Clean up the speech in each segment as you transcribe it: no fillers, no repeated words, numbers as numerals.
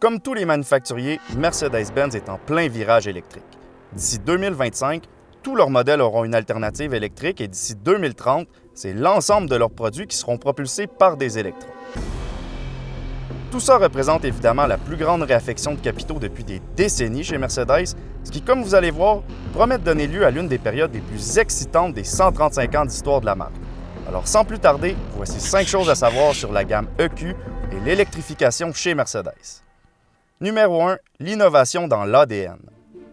Comme tous les manufacturiers, Mercedes-Benz est en plein virage électrique. D'ici 2025, tous leurs modèles auront une alternative électrique et d'ici 2030, c'est l'ensemble de leurs produits qui seront propulsés par des électrons. Tout ça représente évidemment la plus grande réaffection de capitaux depuis des décennies chez Mercedes, ce qui, comme vous allez voir, promet de donner lieu à l'une des périodes les plus excitantes des 135 ans d'histoire de la marque. Alors sans plus tarder, voici 5 choses à savoir sur la gamme EQ et l'électrification chez Mercedes. Numéro 1, l'innovation dans l'ADN.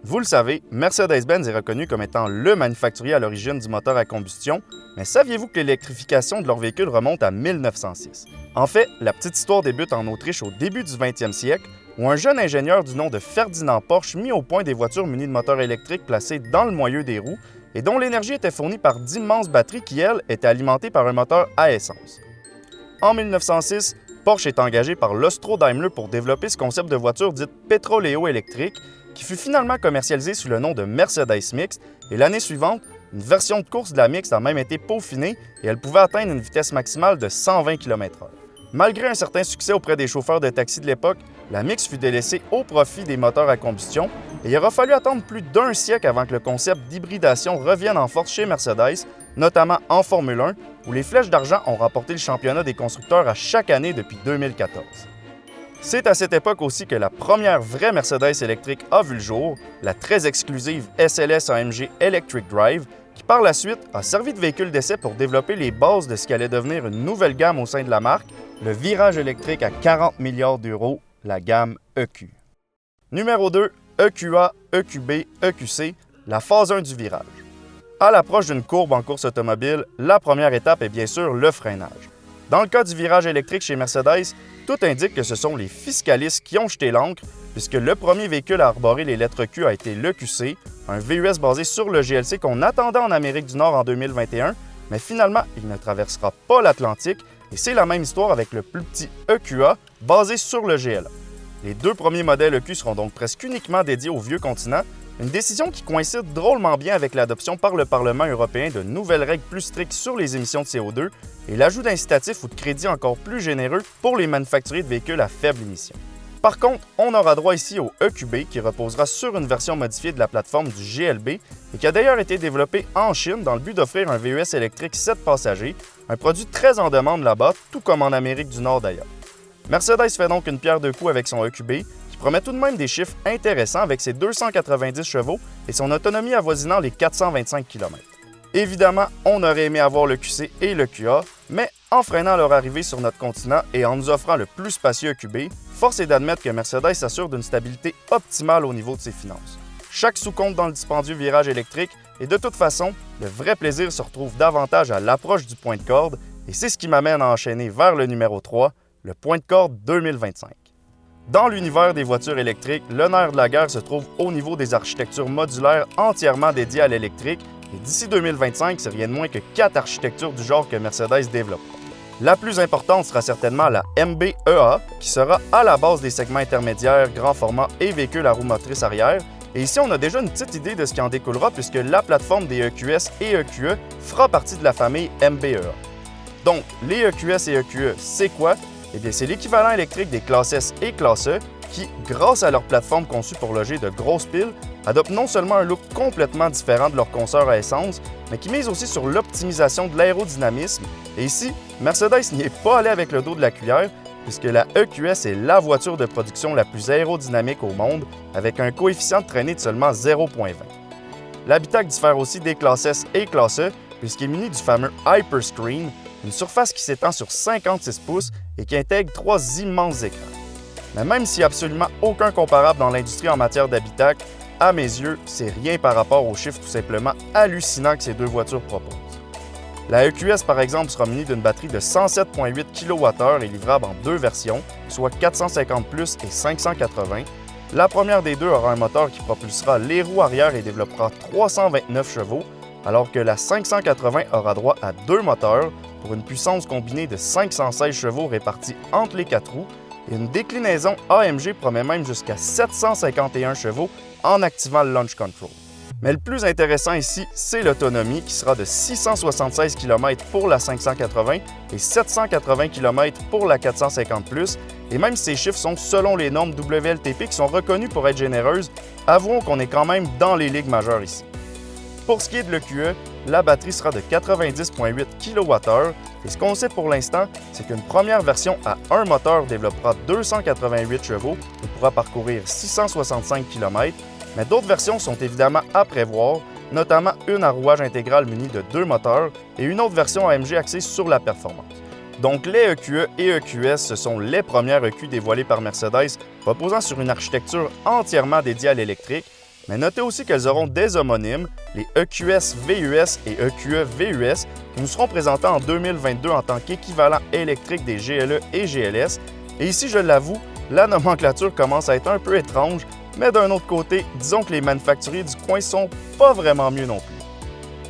Vous le savez, Mercedes-Benz est reconnu comme étant le manufacturier à l'origine du moteur à combustion, mais saviez-vous que l'électrification de leurs véhicules remonte à 1906? En fait, la petite histoire débute en Autriche au début du 20e siècle, où un jeune ingénieur du nom de Ferdinand Porsche mit au point des voitures munies de moteurs électriques placés dans le moyeu des roues et dont l'énergie était fournie par d'immenses batteries qui, elles, étaient alimentées par un moteur à essence. En 1906, Porsche est engagé par l'Austro-Daimler pour développer ce concept de voiture dite pétroléo-électrique, qui fut finalement commercialisé sous le nom de Mercedes Mixte, et l'année suivante, une version de course de la Mixte a même été peaufinée et elle pouvait atteindre une vitesse maximale de 120 km/h. Malgré un certain succès auprès des chauffeurs de taxi de l'époque, la Mixte fut délaissée au profit des moteurs à combustion et il aura fallu attendre plus d'un siècle avant que le concept d'hybridation revienne en force chez Mercedes, notamment en Formule 1, où les Flèches d'argent ont remporté le championnat des constructeurs à chaque année depuis 2014. C'est à cette époque aussi que la première vraie Mercedes électrique a vu le jour, la très exclusive SLS AMG Electric Drive, qui par la suite a servi de véhicule d'essai pour développer les bases de ce qui allait devenir une nouvelle gamme au sein de la marque, le virage électrique à 40 milliards d'euros, la gamme EQ. Numéro 2, EQA, EQB, EQC, la phase 1 du virage. À l'approche d'une courbe en course automobile, la première étape est bien sûr le freinage. Dans le cas du virage électrique chez Mercedes, tout indique que ce sont les fiscalistes qui ont jeté l'encre, puisque le premier véhicule à arborer les lettres Q a été l'EQC, un VUS basé sur le GLC qu'on attendait en Amérique du Nord en 2021, mais finalement, il ne traversera pas l'Atlantique, et c'est la même histoire avec le plus petit EQA, basé sur le GLA. Les deux premiers modèles EQ seront donc presque uniquement dédiés au vieux continent, une décision qui coïncide drôlement bien avec l'adoption par le Parlement européen de nouvelles règles plus strictes sur les émissions de CO2 et l'ajout d'incitatifs ou de crédits encore plus généreux pour les manufacturiers de véhicules à faible émission. Par contre, on aura droit ici au EQB qui reposera sur une version modifiée de la plateforme du GLB et qui a d'ailleurs été développé en Chine dans le but d'offrir un VUS électrique 7 passagers, un produit très en demande là-bas, tout comme en Amérique du Nord d'ailleurs. Mercedes fait donc une pierre deux coups avec son EQB, qui promet tout de même des chiffres intéressants avec ses 290 chevaux et son autonomie avoisinant les 425 km. Évidemment, on aurait aimé avoir le QC et le QA, mais en freinant leur arrivée sur notre continent et en nous offrant le plus spacieux EQB, force est d'admettre que Mercedes s'assure d'une stabilité optimale au niveau de ses finances. Chaque sou compte dans le dispendieux virage électrique et de toute façon, le vrai plaisir se retrouve davantage à l'approche du point de corde et c'est ce qui m'amène à enchaîner vers le numéro 3, le point de corde 2025. Dans l'univers des voitures électriques, le nerf de la guerre se trouve au niveau des architectures modulaires entièrement dédiées à l'électrique et d'ici 2025, c'est rien de moins que 4 architectures du genre que Mercedes développera. La plus importante sera certainement la MB-EA, qui sera à la base des segments intermédiaires, grand format et véhicules à roues motrices arrière. Et ici, on a déjà une petite idée de ce qui en découlera puisque la plateforme des EQS et EQE fera partie de la famille MB-EA. Donc, les EQS et EQE, c'est quoi? Eh bien, c'est l'équivalent électrique des classes S et classes E qui, grâce à leur plateforme conçue pour loger de grosses piles, adoptent non seulement un look complètement différent de leur consoeur à essence, mais qui mise aussi sur l'optimisation de l'aérodynamisme. Et ici, Mercedes n'y est pas allé avec le dos de la cuillère, puisque la EQS est la voiture de production la plus aérodynamique au monde, avec un coefficient de traînée de seulement 0,20. L'habitacle diffère aussi des classes S et classes E, puisqu'il est muni du fameux Hyperscreen, une surface qui s'étend sur 56 pouces et qui intègre 3 immenses écrans. Mais même s'il n'y a absolument aucun comparable dans l'industrie en matière d'habitacle, à mes yeux, c'est rien par rapport aux chiffres tout simplement hallucinants que ces deux voitures proposent. La EQS, par exemple, sera munie d'une batterie de 107,8 kWh et livrable en deux versions, soit 450 plus et 580. La première des deux aura un moteur qui propulsera les roues arrière et développera 329 chevaux, alors que la 580 aura droit à deux moteurs pour une puissance combinée de 516 chevaux répartis entre les quatre roues et une déclinaison AMG promet même jusqu'à 751 chevaux en activant le Launch Control. Mais le plus intéressant ici, c'est l'autonomie qui sera de 676 km pour la 580 et 780 km pour la 450+. Et même si ces chiffres sont selon les normes WLTP qui sont reconnues pour être généreuses, avouons qu'on est quand même dans les ligues majeures ici. Pour ce qui est de l'EQE, la batterie sera de 90,8 kWh et ce qu'on sait pour l'instant, c'est qu'une première version à un moteur développera 288 chevaux et pourra parcourir 665 km, mais d'autres versions sont évidemment à prévoir, notamment une à rouage intégral munie de 2 moteurs et une autre version AMG axée sur la performance. Donc les EQE et EQS, ce sont les premières EQ dévoilées par Mercedes, reposant sur une architecture entièrement dédiée à l'électrique, mais notez aussi qu'elles auront des homonymes, les EQS VUS et EQE VUS, qui nous seront présentés en 2022 en tant qu'équivalent électrique des GLE et GLS. Et ici, je l'avoue, la nomenclature commence à être un peu étrange, mais d'un autre côté, disons que les manufacturiers du coin sont pas vraiment mieux non plus.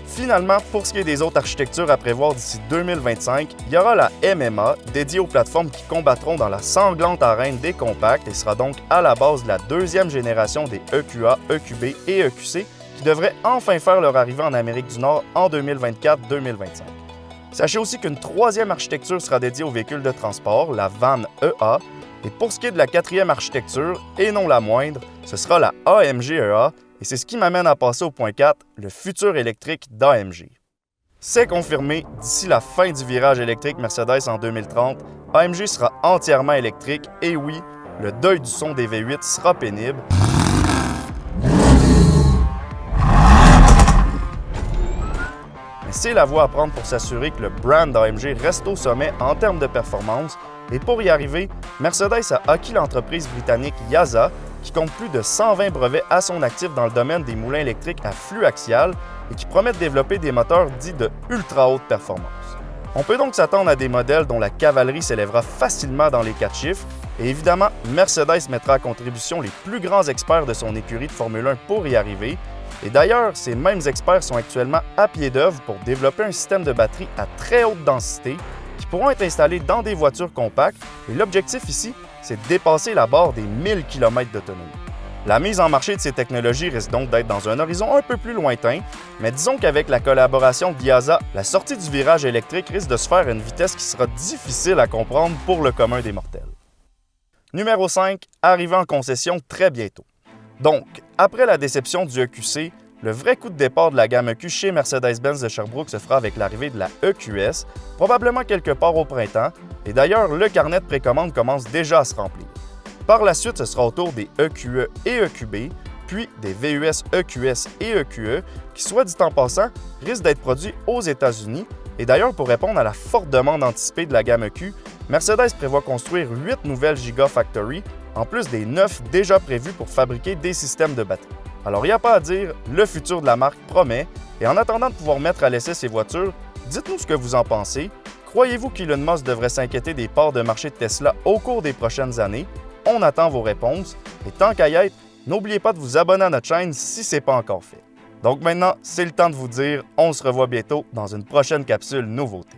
Finalement, pour ce qui est des autres architectures à prévoir d'ici 2025, il y aura la MMA, dédiée aux plateformes qui combattront dans la sanglante arène des compacts et sera donc à la base de la deuxième génération des EQA, EQB et EQC qui devraient enfin faire leur arrivée en Amérique du Nord en 2024-2025. Sachez aussi qu'une troisième architecture sera dédiée aux véhicules de transport, la VAN EA, et pour ce qui est de la quatrième architecture, et non la moindre, ce sera la AMG EA, et c'est ce qui m'amène à passer au point 4, le futur électrique d'AMG. C'est confirmé, d'ici la fin du virage électrique Mercedes en 2030, AMG sera entièrement électrique et oui, le deuil du son des V8 sera pénible. Mais c'est la voie à prendre pour s'assurer que le brand AMG reste au sommet en termes de performance. Et pour y arriver, Mercedes a acquis l'entreprise britannique YASA, qui compte plus de 120 brevets à son actif dans le domaine des moulins électriques à flux axial et qui promet de développer des moteurs dits de ultra haute performance. On peut donc s'attendre à des modèles dont la cavalerie s'élèvera facilement dans les 4 chiffres et évidemment, Mercedes mettra à contribution les plus grands experts de son écurie de Formule 1 pour y arriver. Et d'ailleurs, ces mêmes experts sont actuellement à pied d'œuvre pour développer un système de batterie à très haute densité qui pourront être installés dans des voitures compactes et l'objectif ici, c'est de dépasser la barre des 1000 km d'autonomie. La mise en marché de ces technologies risque donc d'être dans un horizon un peu plus lointain, mais disons qu'avec la collaboration d'YASA, la sortie du virage électrique risque de se faire à une vitesse qui sera difficile à comprendre pour le commun des mortels. Numéro 5, arrivé en concession très bientôt. Donc, après la déception du EQC, le vrai coup de départ de la gamme EQ chez Mercedes-Benz de Sherbrooke se fera avec l'arrivée de la EQS, probablement quelque part au printemps, et d'ailleurs, le carnet de précommande commence déjà à se remplir. Par la suite, ce sera au tour des EQE et EQB, puis des VUS, EQS et EQE, qui, soit dit en passant, risquent d'être produits aux États-Unis. Et d'ailleurs, pour répondre à la forte demande anticipée de la gamme EQ, Mercedes prévoit construire 8 nouvelles Gigafactory, en plus des 9 déjà prévues pour fabriquer des systèmes de batterie. Alors, il n'y a pas à dire, le futur de la marque promet, et en attendant de pouvoir mettre à l'essai ces voitures, dites-nous ce que vous en pensez. Croyez-vous qu'Elon Musk devrait s'inquiéter des parts de marché de Tesla au cours des prochaines années? On attend vos réponses, et tant qu'à y être, n'oubliez pas de vous abonner à notre chaîne si ce n'est pas encore fait. Donc maintenant, c'est le temps de vous dire, on se revoit bientôt dans une prochaine capsule nouveauté.